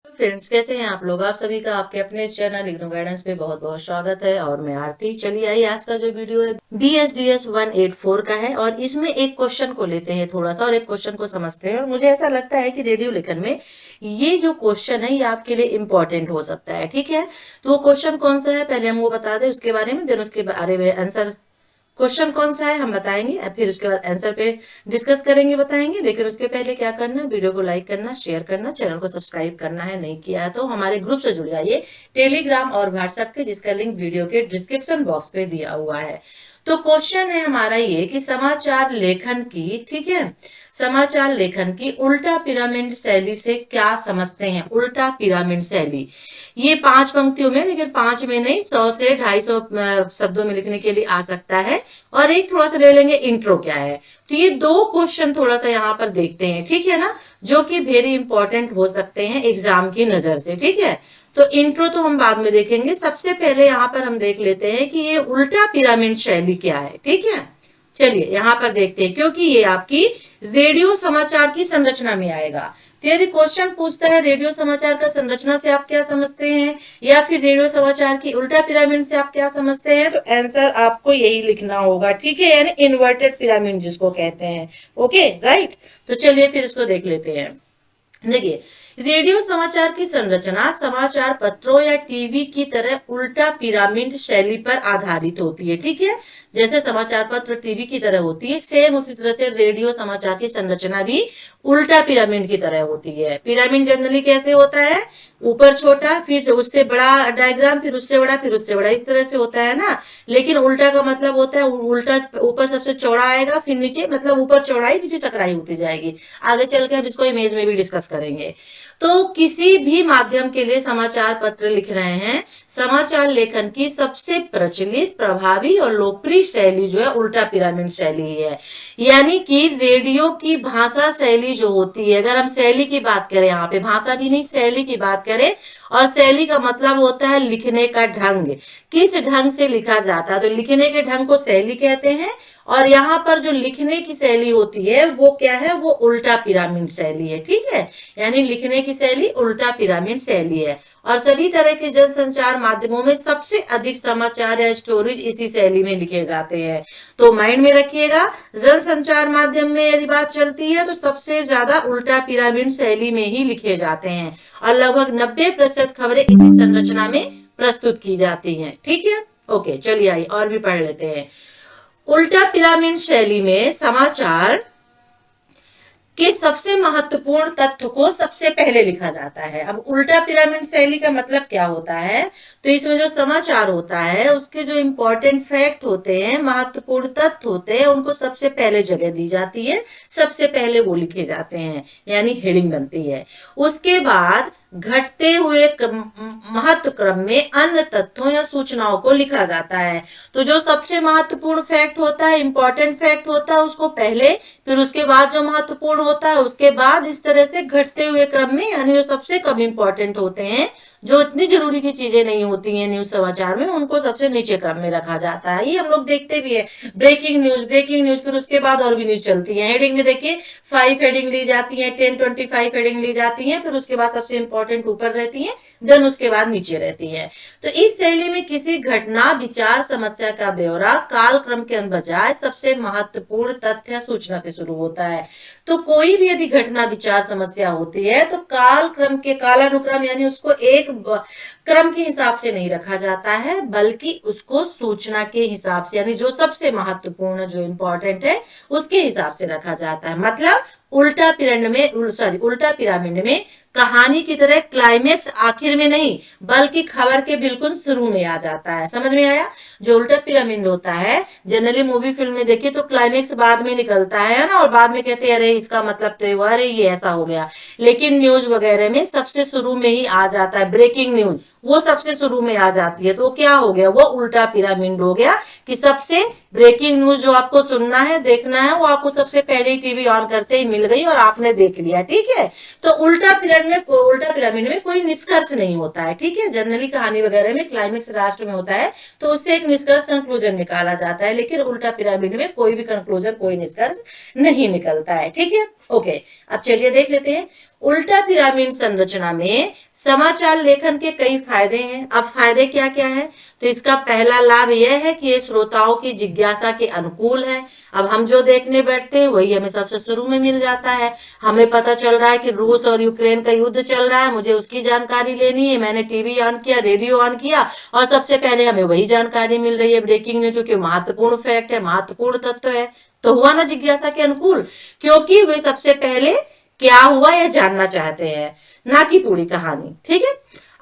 Friends, कैसे हैं आप लोग। आप सभी का आपके अपने चैनल इग्नो गाइडेंस पे बहुत बहुत स्वागत है और मैं आरती। चलिए आइए, आज का जो वीडियो है BSDS 184 का है और इसमें एक क्वेश्चन को लेते हैं थोड़ा सा और एक क्वेश्चन को समझते हैं। और मुझे ऐसा लगता है कि रेडियो लेखन में ये जो क्वेश्चन है ये आपके लिए इम्पोर्टेंट हो सकता है। ठीक है, तो वो क्वेश्चन कौन सा है पहले हम वो बता दें उसके बारे में, देन उसके बारे में आंसर। क्वेश्चन कौन सा है हम बताएंगे और फिर उसके बाद आंसर पे डिस्कस करेंगे, बताएंगे। लेकिन उसके पहले क्या करना, वीडियो को लाइक करना, शेयर करना, चैनल को सब्सक्राइब करना है, नहीं किया है तो हमारे ग्रुप से जुड़ जाइए टेलीग्राम और व्हाट्सएप के, जिसका लिंक वीडियो के डिस्क्रिप्शन बॉक्स पे दिया हुआ है। तो क्वेश्चन है हमारा ये कि समाचार लेखन की, ठीक है, समाचार लेखन की उल्टा पिरामिड शैली से क्या समझते हैं। उल्टा पिरामिड शैली ये 5 पंक्तियों में, लेकिन 5 में नहीं, 100 से 250 शब्दों में लिखने के लिए आ सकता है। और एक थोड़ा सा ले लेंगे इंट्रो क्या है। तो ये 2 क्वेश्चन थोड़ा सा यहाँ पर देखते हैं, ठीक है ना, जो कि वेरी इंपॉर्टेंट हो सकते हैं एग्जाम की नजर से। ठीक है, तो इंट्रो तो हम बाद में देखेंगे, सबसे पहले यहाँ पर हम देख लेते हैं कि ये उल्टा पिरामिड शैली क्या है। ठीक है, चलिए यहाँ पर देखते हैं, क्योंकि ये आपकी रेडियो समाचार की संरचना में आएगा। तो यदि क्वेश्चन पूछता है रेडियो समाचार का संरचना से आप क्या समझते हैं या फिर रेडियो समाचार की उल्टा पिरामिड से आप क्या समझते हैं, तो आंसर आपको यही लिखना होगा। ठीक है, यानी इन्वर्टेड पिरामिड जिसको कहते हैं। ओके राइट, तो चलिए फिर इसको देख लेते हैं। देखिए, रेडियो समाचार की संरचना समाचार पत्रों या टीवी की तरह उल्टा पिरामिड शैली पर आधारित होती है। ठीक है, जैसे समाचार पत्र टीवी की तरह होती है, सेम उसी तरह से रेडियो समाचार की संरचना भी उल्टा पिरामिड की तरह होती है। पिरामिड जनरली कैसे होता है, ऊपर छोटा, फिर उससे बड़ा डायग्राम, फिर उससे बड़ा, फिर उससे बड़ा, इस तरह से होता है ना। लेकिन उल्टा का मतलब होता है उल्टा ऊपर सबसे चौड़ा आएगा, फिर नीचे, मतलब ऊपर चौड़ाई नीचे सकराई होती जाएगी। आगे चल के हम इसको इमेज में भी डिस्कस करेंगे। तो किसी भी माध्यम के लिए समाचार पत्र लिख रहे हैं, समाचार लेखन की सबसे प्रचलित, प्रभावी और लोकप्रिय शैली जो है उल्टा पिरामिड शैली ही है। यानी कि रेडियो की भाषा शैली जो होती है, अगर हम शैली की बात करें, यहाँ पे भाषा की नहीं शैली की बात करें, और शैली का मतलब होता है लिखने का ढंग, किस ढंग से लिखा जाता है, तो लिखने के ढंग को शैली कहते हैं। और यहाँ पर जो लिखने की शैली होती है वो क्या है, वो उल्टा पिरामिड शैली है। ठीक है, यानी लिखने की शैली उल्टा पिरामिड शैली है। और सभी तरह के जनसंचार माध्यमों में सबसे अधिक समाचार या स्टोरीज इसी शैली में लिखे जाते हैं। तो माइंड में रखिएगा, जनसंचार माध्यम में यदि बात चलती है तो सबसे ज्यादा उल्टा पिरामिड शैली में ही लिखे जाते हैं और लगभग 90% खबरें इसी संरचना में प्रस्तुत की जाती हैं। ठीक है, ओके, चलिए आइए और भी पढ़ लेते हैं। उल्टा पिरामिड शैली में समाचार के सबसे महत्वपूर्ण तथ्य को सबसे पहले लिखा जाता है। अब उल्टा पिरामिड शैली का मतलब क्या होता है, तो इसमें जो समाचार होता है उसके जो इम्पोर्टेंट फैक्ट होते हैं, महत्वपूर्ण तथ्य होते हैं, उनको सबसे पहले जगह दी जाती है, सबसे पहले वो लिखे जाते हैं, यानी हेडिंग बनती है। उसके बाद घटते हुए महत्व क्रम में अन्य तथ्यों या सूचनाओं को लिखा जाता है। तो जो सबसे महत्वपूर्ण फैक्ट होता है, इंपॉर्टेंट फैक्ट होता है, उसको पहले, फिर उसके बाद जो महत्वपूर्ण होता है उसके बाद, इस तरह से घटते हुए क्रम में, यानी जो सबसे कम इंपॉर्टेंट होते हैं, जो इतनी जरूरी की चीजें नहीं होती हैं न्यूज समाचार में, उनको सबसे नीचे क्रम में रखा जाता है। ये हम लोग देखते भी है, ब्रेकिंग न्यूज, ब्रेकिंग न्यूज, फिर उसके बाद और भी न्यूज चलती है। हेडिंग में देखिए 5 हेडिंग ली जाती है, 10-25 हेडिंग ली जाती है, फिर उसके बाद सबसे इंपॉर्टेंट ऊपर रहती है, देन उसके बाद नीचे रहती है। तो इस शैली में किसी घटना, विचार, समस्या का ब्यौरा कालक्रम के बजाय सबसे महत्वपूर्ण तथ्य सूचना से शुरू होता है। तो कोई भी यदि घटना, विचार, समस्या होती है तो काल क्रम के, कालानुक्रम, यानी उसको एक क्रम के हिसाब से नहीं रखा जाता है, बल्कि उसको सूचना के हिसाब से, यानी जो सबसे महत्वपूर्ण, जो इंपॉर्टेंट है, उसके हिसाब से रखा जाता है। मतलब उल्टा पिरामिड में कहानी की तरह क्लाइमेक्स आखिर में नहीं, बल्कि खबर के बिल्कुल शुरू में आ जाता है। समझ में आया? जो उल्टा पिरामिड होता है, जनरली मूवी फिल्म में देखिए तो क्लाइमेक्स बाद में निकलता है ना, और बाद में कहते हैं अरे इसका मतलब तो हुआ, अरे ये ऐसा हो गया। लेकिन न्यूज वगैरह में सबसे शुरू में ही आ जाता है, ब्रेकिंग न्यूज वो सबसे शुरू में आ जाती है। तो क्या हो गया, वो उल्टा पिरामिड हो गया कि सबसे ब्रेकिंग न्यूज जो आपको सुनना है, देखना है, वो आपको सबसे पहले टीवी ऑन करते ही मिल गई और आपने देख लिया। ठीक है, तो उल्टा पिरामिड में कोई निष्कर्ष नहीं होता है। ठीक है, जनरली कहानी वगैरह में क्लाइमेक्स लास्ट में होता है, तो उससे एक निष्कर्ष, कंक्लूजन निकाला जाता है। लेकिन उल्टा पिरामिड में कोई भी कंक्लूजन, कोई निष्कर्ष नहीं निकलता है। ठीक है, ओके, अब चलिए देख लेते हैं। उल्टा पिरामिड संरचना में समाचार लेखन के कई फायदे हैं। अब फायदे क्या क्या हैं? तो इसका पहला लाभ यह है कि ये श्रोताओं की जिज्ञासा के अनुकूल है। अब हम जो देखने बैठते हैं वही हमें सबसे शुरू में मिल जाता है। हमें पता चल रहा है कि रूस और यूक्रेन का युद्ध चल रहा है, मुझे उसकी जानकारी लेनी है, मैंने टीवी ऑन किया, रेडियो ऑन किया और सबसे पहले हमें वही जानकारी मिल रही है, ब्रेकिंग न्यूज, जो कि महत्वपूर्ण फैक्ट है, महत्वपूर्ण तथ्य है। तो हुआ ना जिज्ञासा के अनुकूल, क्योंकि वे सबसे पहले क्या हुआ यह जानना चाहते हैं, ना कि पूरी कहानी। ठीक है,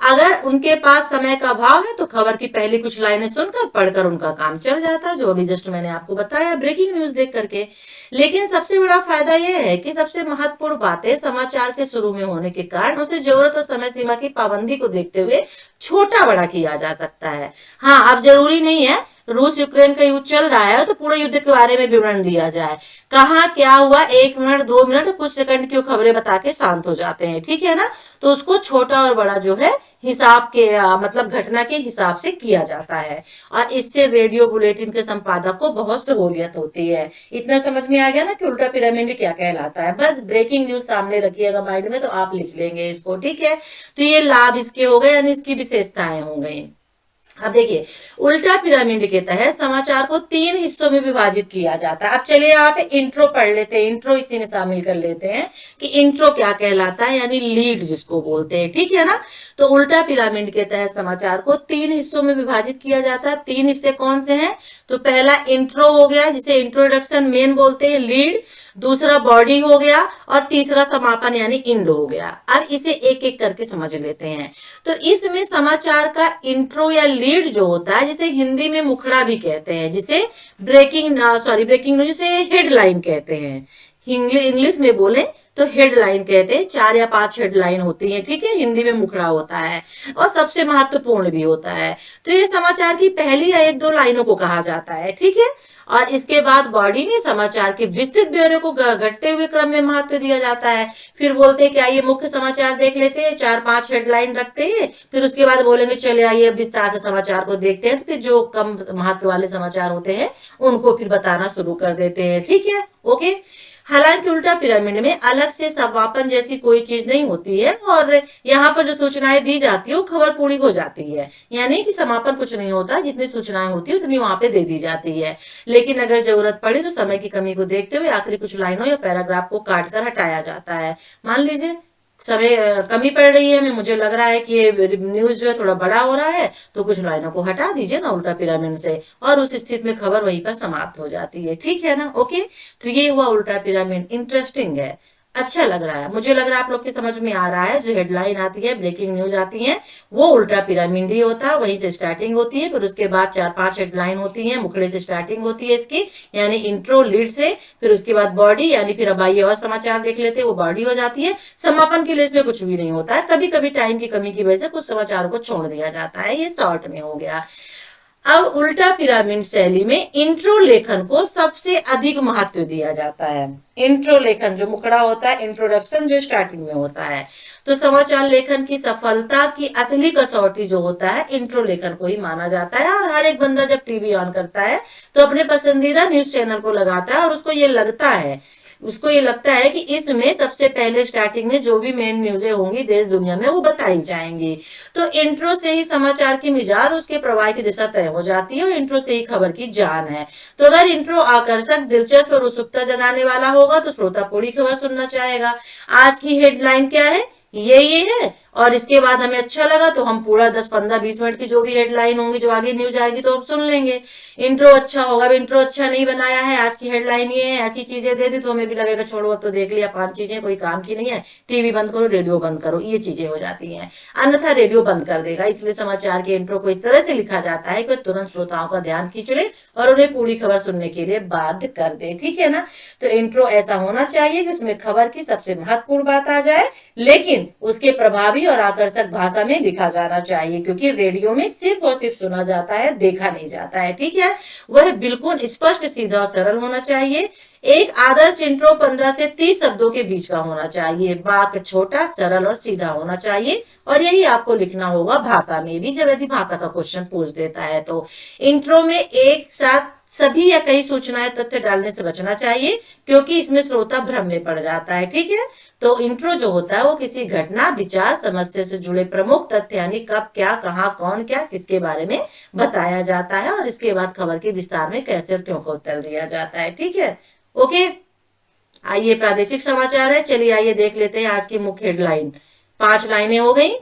अगर उनके पास समय का अभाव है तो खबर की पहली कुछ लाइनें सुनकर पढ़कर उनका काम चल जाता है, जो अभी जस्ट मैंने आपको बताया ब्रेकिंग न्यूज देख करके। लेकिन सबसे बड़ा फायदा यह है कि सबसे महत्वपूर्ण बातें समाचार के शुरू में होने के कारण उसे जरूरत और समय सीमा की पाबंदी को देखते हुए छोटा बड़ा किया जा सकता है। हाँ, अब जरूरी नहीं है रूस यूक्रेन का युद्ध चल रहा है तो पूरे युद्ध के बारे में विवरण दिया जाए। कहाँ क्या हुआ, 1 मिनट 2 मिनट कुछ सेकंड की खबरें बता के शांत हो जाते हैं। ठीक है ना, तो उसको छोटा और बड़ा जो है हिसाब के मतलब घटना के हिसाब से किया जाता है। और इससे रेडियो बुलेटिन के संपादक को बहुत सहूलियत होती है। इतना समझ में आ गया ना कि उल्टा पिरामिड क्या कहलाता है। बस ब्रेकिंग न्यूज सामने रखिएगा माइंड में, तो आप लिख लेंगे इसको। ठीक है, तो ये लाभ इसके हो गए, यानी इसकी विशेषताएं हो गई। अब देखिए, उल्टा पिरामिड के तहत समाचार को 3 हिस्सों में विभाजित किया जाता है। अब चलिए यहाँ पे इंट्रो पढ़ लेते हैं, इंट्रो इसी में शामिल कर लेते हैं कि इंट्रो क्या कहलाता है, यानी लीड जिसको बोलते हैं। ठीक है ना, तो उल्टा पिरामिड के तहत समाचार को 3 हिस्सों में विभाजित किया जाता है। 3 हिस्से कौन से हैं? तो पहला इंट्रो हो गया, जिसे इंट्रोडक्शन मेन बोलते हैं, लीड, दूसरा बॉडी हो गया और तीसरा समापन यानी इंड हो गया। अब इसे एक एक करके समझ लेते हैं। तो इसमें समाचार का इंट्रो या लीड जो होता है, जिसे हिंदी में मुखड़ा भी कहते हैं, जिसे ब्रेकिंग न्यूज, जिसे हेडलाइन कहते हैं। इंग्लिश में बोले तो हेडलाइन कहते हैं। 4 या 5 हेडलाइन होती है। ठीक है, हिंदी में मुखड़ा होता है और सबसे महत्वपूर्ण भी होता है। तो ये समाचार की पहली या 1-2 लाइनों को कहा जाता है। ठीक है, और इसके बाद बॉडी में समाचार के विस्तृत ब्यौरे को घटते हुए क्रम में महत्व दिया जाता है। फिर बोलते हैं कि आइए मुख्य समाचार देख लेते हैं, 4-5 हेडलाइन रखते हैं, फिर उसके बाद बोलेंगे चले आइए विस्तार से समाचार को देखते हैं। तो फिर जो कम महत्व वाले समाचार होते हैं उनको फिर बताना शुरू कर देते हैं। ठीक है, ओके। हालांकि उल्टा पिरामिड में अलग से समापन जैसी कोई चीज नहीं होती है और यहाँ पर जो सूचनाएं दी जाती है वो खबर पूरी हो जाती है, यानी कि समापन कुछ नहीं होता, जितनी सूचनाएं होती है उतनी वहां पे दे दी जाती है। लेकिन अगर जरूरत पड़े तो समय की कमी को देखते हुए आखिरी कुछ लाइनों या पैराग्राफ को काटकर हटाया जाता है। मान लीजिए समय कमी पड़ रही है, मुझे लग रहा है कि ये न्यूज जो है थोड़ा बड़ा हो रहा है, तो कुछ लाइनों को हटा दीजिए ना उल्टा पिरामिड से, और उस स्थिति में खबर वहीं पर समाप्त हो जाती है। ठीक है ना, ओके। तो ये हुआ उल्टा पिरामिड। इंटरेस्टिंग है, अच्छा लग रहा है, मुझे लग रहा है आप लोग की समझ में आ रहा है। जो हेडलाइन आती है, ब्रेकिंग न्यूज आती है, वो उल्टा पिरामिड ही होता है, वहीं से स्टार्टिंग होती है। फिर उसके बाद 4-5 हेडलाइन होती है, मुखड़े से स्टार्टिंग होती है इसकी, यानी इंट्रो लीड से। फिर उसके बाद बॉडी, यानी फिर अब आइए और समाचार देख लेते हैं, वो बॉडी हो जाती है। समापन के लिए इसमें कुछ भी नहीं होता है। कभी कभी टाइम की कमी की वजह से कुछ समाचारों को छोड़ दिया जाता है, ये शॉर्ट में हो गया। अब उल्टा पिरामिड शैली में इंट्रो लेखन को सबसे अधिक महत्व दिया जाता है। इंट्रो लेखन जो मुखड़ा होता है, इंट्रोडक्शन जो स्टार्टिंग में होता है, तो समाचार लेखन की सफलता की असली कसौटी जो होता है इंट्रो लेखन को ही माना जाता है। और हर एक बंदा जब टीवी ऑन करता है तो अपने पसंदीदा न्यूज चैनल को लगाता है और उसको ये लगता है कि इसमें सबसे पहले स्टार्टिंग में जो भी मेन न्यूज़ें होंगी देश दुनिया में वो बताई जाएंगी। तो इंट्रो से ही समाचार की मिजाज, उसके प्रवाह की दिशा तय हो जाती है और इंट्रो से ही खबर की जान है। तो अगर इंट्रो आकर्षक, दिलचस्प और उत्सुकता जगाने वाला होगा तो श्रोता पूरी खबर सुनना चाहेगा। आज की हेडलाइन क्या है, ये है, और इसके बाद हमें अच्छा लगा तो हम पूरा 10, 15, 20 मिनट की जो भी हेडलाइन होंगी, जो आगे न्यूज आएगी तो हम सुन लेंगे। इंट्रो अच्छा होगा, अब इंट्रो अच्छा नहीं बनाया है, आज की हेडलाइन ये है, ऐसी चीजें दे दी तो हमें भी लगेगा छोड़ो अब तो देख लिया 5 चीजें, कोई काम की नहीं है, टीवी बंद करो, रेडियो बंद करो, ये चीजें हो जाती हैं। अन्यथा रेडियो बंद कर देगा। इसलिए समाचार के इंट्रो को इस तरह से लिखा जाता है कि तुरंत श्रोताओं का ध्यान खींच ले और उन्हें पूरी खबर सुनने के लिए बाध्य कर दे। ठीक है ना, तो इंट्रो ऐसा होना चाहिए कि उसमें खबर की सबसे महत्वपूर्ण बात आ जाए, लेकिन उसके प्रभावी और आकर्षक भाषा में लिखा जाना चाहिए, क्योंकि रेडियो में सिर्फ और सिर्फ सुना जाता है, देखा नहीं जाता है। ठीक है, वह बिल्कुल स्पष्ट, सीधा और सरल होना चाहिए। एक आदर्श इंट्रो 15 से 30 शब्दों के बीच का होना चाहिए। वाक्य छोटा, सरल और सीधा होना चाहिए, और यही आपको लिखना होगा भाषा में भी, जब यदि भाषा का क्वेश्चन पूछ देता है तो। इंट्रो में एक साथ सभी या कई सूचनाएं तथ्य डालने से बचना चाहिए, क्योंकि इसमें श्रोता भ्रम में पड़ जाता है। ठीक है, तो इंट्रो जो होता है वो किसी घटना, विचार, समस्या से जुड़े प्रमुख तथ्य यानी कब, क्या, कहाँ, कौन, क्या, किसके बारे में बताया जाता है, और इसके बाद खबर के विस्तार में कैसे और क्यों का उत्तर दिया जाता है। ठीक है, ओके। आइए, प्रादेशिक समाचार है, चलिए आइए देख लेते हैं आज की मुख्य हेडलाइन। 5 लाइनें हो गई,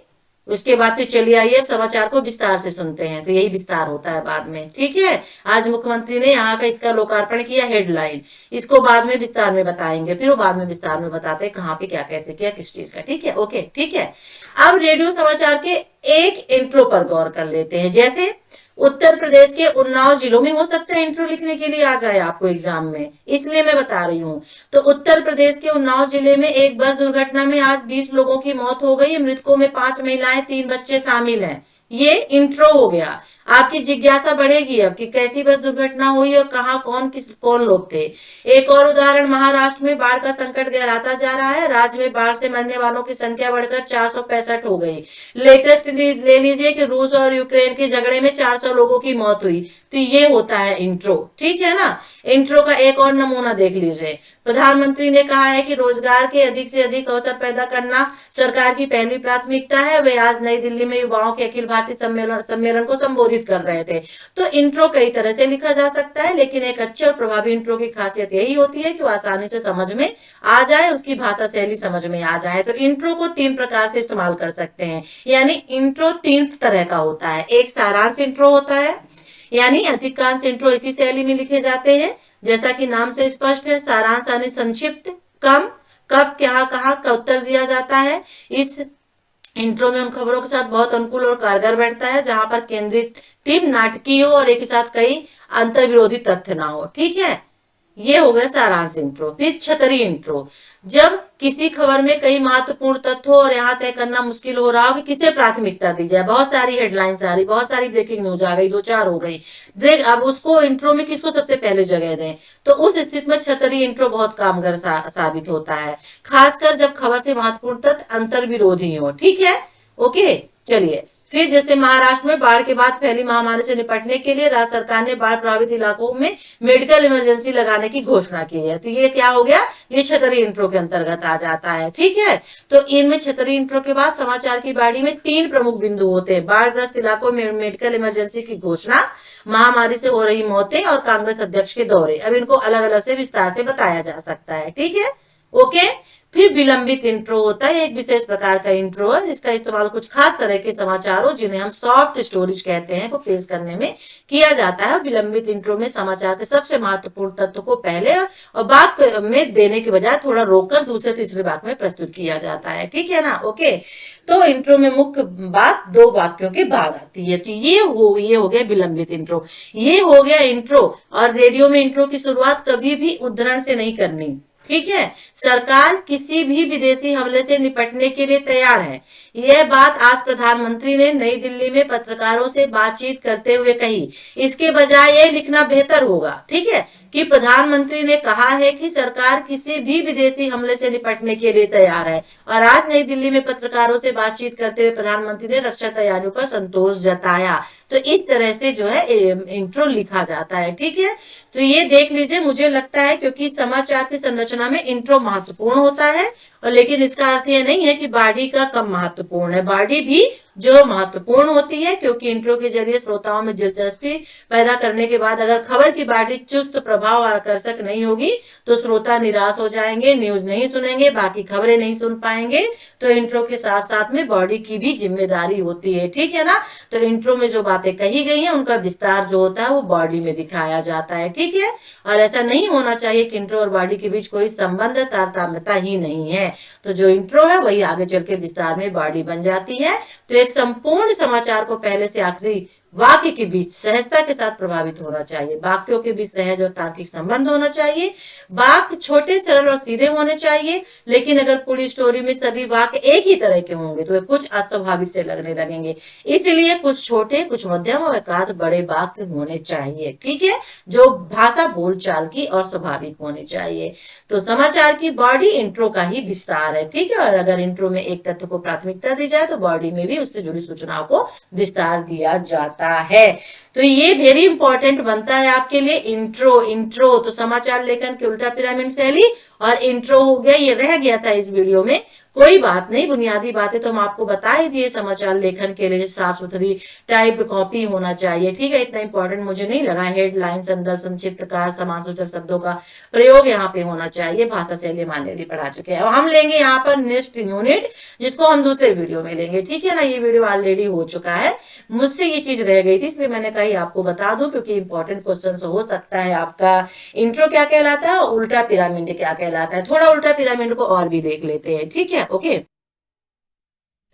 उसके बाद फिर चलिए आइए समाचार को विस्तार से सुनते हैं, तो यही विस्तार होता है बाद में। ठीक है, आज मुख्यमंत्री ने यहाँ का इसका लोकार्पण किया, हेडलाइन, इसको बाद में विस्तार में बताएंगे, फिर वो बाद में विस्तार में बताते हैं कहाँ पे क्या कैसे किया, किस चीज का। ठीक है, ओके, ठीक है। अब रेडियो समाचार के एक इंट्रो पर गौर कर लेते हैं। जैसे उत्तर प्रदेश के उन्नाव जिलों में, हो सकता है इंट्रो लिखने के लिए आ जाए आपको एग्जाम में, इसलिए मैं बता रही हूँ। तो उत्तर प्रदेश के उन्नाव जिले में एक बस दुर्घटना में आज 20 लोगों की मौत हो गई। मृतकों में 5 महिलाएं, 3 बच्चे शामिल हैं। ये इंट्रो हो गया। आपकी जिज्ञासा बढ़ेगी अब कि कैसी बस दुर्घटना हुई और कहाँ, कौन लोग थे। एक और उदाहरण, महाराष्ट्र में बाढ़ का संकट गहराता जा रहा है। राज्य में बाढ़ से मरने वालों की संख्या बढ़कर 465 हो गई। लेटेस्ट ले लीजिए कि रूस और यूक्रेन के झगड़े में 400 लोगों की मौत हुई। तो ये होता है इंट्रो। ठीक है ना। इंट्रो का एक और नमूना देख लीजिए। प्रधानमंत्री ने कहा है कि रोजगार के अधिक से अधिक अवसर पैदा करना सरकार की पहली प्राथमिकता है। वे आज नई दिल्ली में युवाओं के अखिल भारतीय सम्मेलन को संबोधित कर रहे थे। तो इंट्रो कई तरह से लिखा जा सकता है, लेकिन एक अच्छे और प्रभावी इंट्रो की खासियत यही होती है कि वो आसानी से समझ में आ जाए, उसकी भाषा शैली समझ में आ जाए। तो इंट्रो को 3 प्रकार से इस्तेमाल कर सकते हैं, यानी इंट्रो 3 तरह का होता है। एक सारांश इंट्रो होता है, यानी अधिकांश इंट्रो इसी शैली में लिखे जाते हैं, जैसा कि नाम से स्पष्ट है। सारांश यानी संक्षिप्त, कम, कब, क्या, कहाँ का उत्तर दिया जाता है। इस इंट्रो में उन खबरों के साथ बहुत अनुकूल और कारगर बैठता है जहां पर केंद्रित टीम नाटकीय हो और एक साथ कई अंतर विरोधी तथ्य ना हो। ठीक है, ये हो गया सारांश इंट्रो। फिर छतरी इंट्रो, जब किसी खबर में कई महत्वपूर्ण तथ्य हो और यहाँ तय करना मुश्किल हो रहा हो कि किसे प्राथमिकता दी जाए। बहुत सारी हेडलाइंस आ रही, बहुत सारी ब्रेकिंग न्यूज आ गई, 2-4 हो गई ब्रेक, अब उसको इंट्रो में किसको सबसे पहले जगह दें। तो उस स्थिति में छतरी इंट्रो बहुत कामगार साबित होता है, खासकर जब खबर से महत्वपूर्ण तथ्य अंतर विरोधी हो। ठीक है, ओके, चलिए। फिर जैसे महाराष्ट्र में बाढ़ के बाद फैली महामारी से निपटने के लिए राज्य सरकार ने बाढ़ प्रभावित इलाकों में मेडिकल इमरजेंसी लगाने की घोषणा की है। तो ये क्या हो गया, ये छतरी इंट्रो के अंतर्गत आ जाता है। ठीक है, तो इनमें छतरी इंट्रो के बाद समाचार की बाड़ी में 3 प्रमुख बिंदु होते हैं। बाढ़ग्रस्त इलाकों में मेडिकल इमरजेंसी की घोषणा, महामारी से हो रही मौतें और कांग्रेस अध्यक्ष के दौरे। अब इनको अलग अलग से विस्तार से बताया जा सकता है। ठीक है, ओके। फिर विलंबित इंट्रो होता है, एक विशेष प्रकार का इंट्रो है जिसका इस्तेमाल कुछ खास तरह के समाचारों, जिन्हें हम सॉफ्ट स्टोरीज कहते हैं, को पेश करने में किया जाता है। विलंबित इंट्रो में समाचार के सबसे महत्वपूर्ण तत्व को पहले और वाक्य में देने के बजाय थोड़ा रोककर दूसरे तीसरे वाक्य में प्रस्तुत किया जाता है। ठीक है ना, ओके। तो इंट्रो में मुख्य बात 2 वाक्यों के बाद आती है। तो ये हो गया विलंबित इंट्रो, ये हो गया इंट्रो। और रेडियो में इंट्रो की शुरुआत कभी भी उद्धरण से नहीं करनी। ठीक है, सरकार किसी भी विदेशी हमले से निपटने के लिए तैयार है। यह बात आज प्रधानमंत्री ने नई दिल्ली में पत्रकारों से बातचीत करते हुए कही। इसके बजाय यह लिखना बेहतर होगा, ठीक है, कि प्रधानमंत्री ने कहा है कि सरकार किसी भी विदेशी हमले से निपटने के लिए तैयार है। और आज नई दिल्ली में पत्रकारों से बातचीत करते हुए प्रधानमंत्री ने रक्षा तैयारियों पर संतोष जताया। तो इस तरह से जो है इंट्रो लिखा जाता है। ठीक है, तो ये देख लीजिए, मुझे लगता है क्योंकि समाचार की संरचना में इंट्रो महत्वपूर्ण होता है, और लेकिन इसका अर्थ ये नहीं है कि बॉडी का कम महत्वपूर्ण है। बॉडी भी जो महत्वपूर्ण होती है, क्योंकि इंट्रो के जरिए श्रोताओं में दिलचस्पी पैदा करने के बाद अगर खबर की बॉडी चुस्त, प्रभाव और आकर्षक नहीं होगी तो श्रोता निराश हो जाएंगे, न्यूज नहीं सुनेंगे, बाकी खबरें नहीं सुन पाएंगे। तो इंट्रो के साथ साथ में बॉडी की भी जिम्मेदारी होती है। ठीक है ना, तो इंट्रो में जो बातें कही गई हैं उनका विस्तार जो होता है वो बॉडी में दिखाया जाता है। ठीक है, और ऐसा नहीं होना चाहिए कि इंट्रो और बॉडी के बीच कोई संबंध, तारतम्यता ही नहीं है। तो जो इंट्रो है वही आगे चल के विस्तार में बॉडी बन जाती है। तो एक संपूर्ण समाचार को पहले से आखिरी वाक्य के बीच सहजता के साथ प्रभावित होना चाहिए। वाक्यों के बीच सहज और तार्किक संबंध होना चाहिए। वाक्य छोटे, सरल और सीधे होने चाहिए। लेकिन अगर पूरी स्टोरी में सभी वाक्य एक ही तरह के होंगे तो वे कुछ अस्वाभाविक से लगने लगेंगे। इसलिए कुछ छोटे, कुछ मध्यम और एकाध बड़े वाक्य होने चाहिए। ठीक है, जो भाषा बोलचाल की और स्वाभाविक होनी चाहिए। तो समाचार की बॉडी इंट्रो का ही विस्तार है। ठीक है, और अगर इंट्रो में एक तथ्य को प्राथमिकता दी जाए तो बॉडी में भी उससे जुड़ी सूचनाओं को विस्तार दिया जाता जाता है। तो ये वेरी इंपॉर्टेंट बनता है आपके लिए। इंट्रो, इंट्रो तो समाचार लेखन की उल्टा पिरामिड शैली और इंट्रो हो गया, ये रह गया था इस वीडियो में, कोई बात नहीं, बुनियादी बातें तो हम आपको बता ही दिए। समाचार लेखन के लिए साफ सुथरी टाइप कॉपी होना चाहिए, ठीक है, इतना इंपॉर्टेंट मुझे नहीं लगा। हेडलाइन, संदर्भ, संक्षिप्तकार, समाससूचक शब्दों का प्रयोग यहाँ पे होना चाहिए। भाषा शैली हम ऑलरेडी पढ़ा चुके हैं। अब हम लेंगे यहाँ पर नेक्स्ट यूनिट, जिसको हम दूसरे वीडियो में लेंगे, ठीक है ना। ये वीडियो ऑलरेडी हो चुका है, मुझसे ये चीज रह गई थी, इसलिए मैंने कही आपको बता दूं, क्योंकि इंपॉर्टेंट क्वेश्चन हो सकता है आपका। इंट्रो क्या कहलाता है, उल्टा पिरामिड क्या कहलाता है, थोड़ा उल्टा पिरामिड को और भी देख लेते हैं, ठीक है। ओके,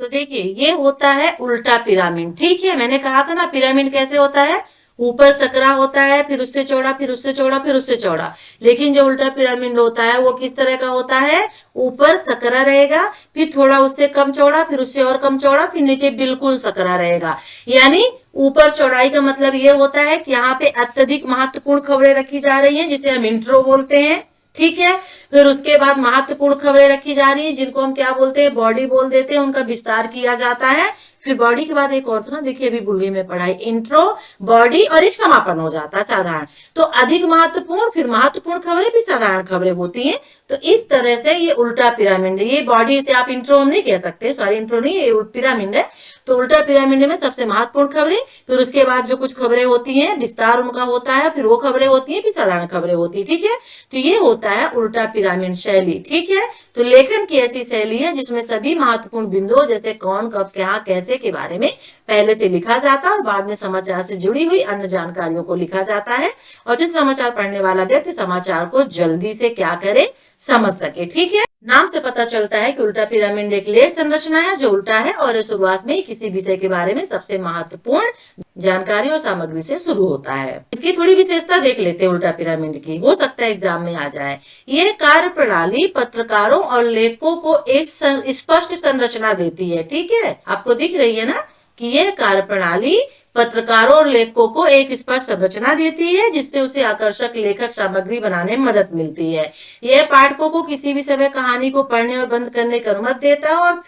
तो देखिए ये होता है उल्टा पिरामिड, ठीक है। मैंने कहा था ना पिरामिड कैसे होता है, ऊपर सकरा होता है, फिर उससे चौड़ा, फिर उससे चौड़ा, फिर उससे चौड़ा। लेकिन जो उल्टा पिरामिड होता है वो किस तरह का होता है, ऊपर सकरा रहेगा, फिर थोड़ा उससे कम चौड़ा, फिर उससे और कम चौड़ा, फिर नीचे बिल्कुल सकरा रहेगा। यानी ऊपर चौड़ाई का मतलब ये होता है कि यहाँ पे अत्यधिक महत्वपूर्ण खबरें रखी जा रही हैं, जिसे हम इंट्रो बोलते हैं, ठीक है। फिर उसके बाद महत्वपूर्ण खबरें रखी जा रही है, जिनको हम क्या बोलते हैं, बॉडी बोल देते हैं, उनका विस्तार किया जाता है। फिर बॉडी के बाद एक और था ना, देखिए अभी भूल गई मैं पढ़ाई, इंट्रो, बॉडी और एक समापन हो जाता है साधारण। तो अधिक महत्वपूर्ण, फिर महत्वपूर्ण खबरें, फिर साधारण खबरें होती हैं। तो इस तरह से ये उल्टा पिरामिड है। ये बॉडी से आप इंट्रो हम नहीं कह सकते, सॉरी इंट्रो नहीं, ये पिरामिड है। तो उल्टा पिरामिड में सबसे महत्वपूर्ण खबरें, फिर उसके बाद जो कुछ खबरें होती हैं विस्तार उनका होता है, फिर वो खबरें होती हैं, फिर साधारण खबरें होती है, ठीक है। तो ये होता है उल्टा पिरामिड शैली, ठीक है। तो लेखन की ऐसी शैली है जिसमें सभी महत्वपूर्ण बिंदुओं जैसे कौन, कब, क्या, कैसे के बारे में पहले से लिखा जाता है और बाद में समाचार से जुड़ी हुई अन्य जानकारियों को लिखा जाता है, और जिस समाचार पढ़ने वाला व्यक्ति समाचार को जल्दी से क्या करे, समझ सके, ठीक है। नाम से पता चलता है कि उल्टा पिरामिड एक लेख संरचना है जो उल्टा है और शुरुआत में ही किसी विषय के बारे में सबसे महत्वपूर्ण जानकारी और सामग्री से शुरू होता है। इसकी थोड़ी विशेषता देख लेते हैं उल्टा पिरामिड की, हो सकता है एग्जाम में आ जाए। यह कार्य प्रणाली पत्रकारों और लेखकों को एक स्पष्ट संरचना देती है, ठीक है। आपको दिख रही है ना कि यह कार्य प्रणाली पत्रकारों और लेखकों को एक स्पष्ट संरचना देती है, जिससे उसे आकर्षक लेखक सामग्री बनाने में मदद मिलती है। यह पाठकों को किसी भी समय कहानी को पढ़ने और बंद करने की अनुमति देता है और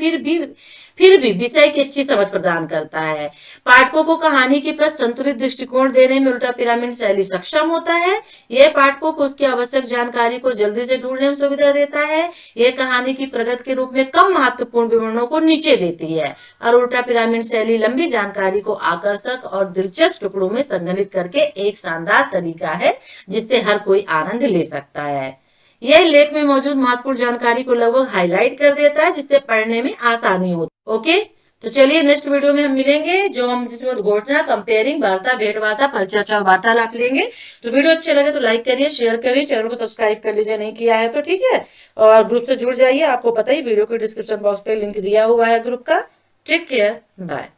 फिर भी विषय की अच्छी समझ प्रदान करता है। पाठकों को कहानी के प्रति संतुलित दृष्टिकोण देने में उल्टा पिरामिड शैली सक्षम होता है। यह पाठकों को उसकी आवश्यक जानकारी को जल्दी से ढूंढने में सुविधा देता है। यह कहानी की प्रगति के रूप में कम महत्वपूर्ण विवरणों को नीचे देती है, और उल्टा पिरामिड शैली लंबी जानकारी को आकर्षक और दिलचस्प टुकड़ों में संग्रहित करके एक शानदार तरीका है जिससे हर कोई आनंद ले सकता है। यह लेख में मौजूद महत्वपूर्ण जानकारी को लगभग हाईलाइट कर देता है, जिससे पढ़ने में आसानी होती है। ओके, तो चलिए नेक्स्ट वीडियो में हम मिलेंगे, जो हम जिसमें घोषणा, कंपेयरिंग, वार्ता, भेंट वार्ता, परिचर्चा और वार्तालाप लेंगे। तो वीडियो अच्छे लगे तो लाइक करिए, शेयर करिए, चैनल को सब्सक्राइब कर लीजिए नहीं किया है तो, ठीक है। और ग्रुप से जुड़ जाइए, आपको पता ही वीडियो के डिस्क्रिप्शन बॉक्स पे लिंक दिया हुआ है ग्रुप का। Take care, bye.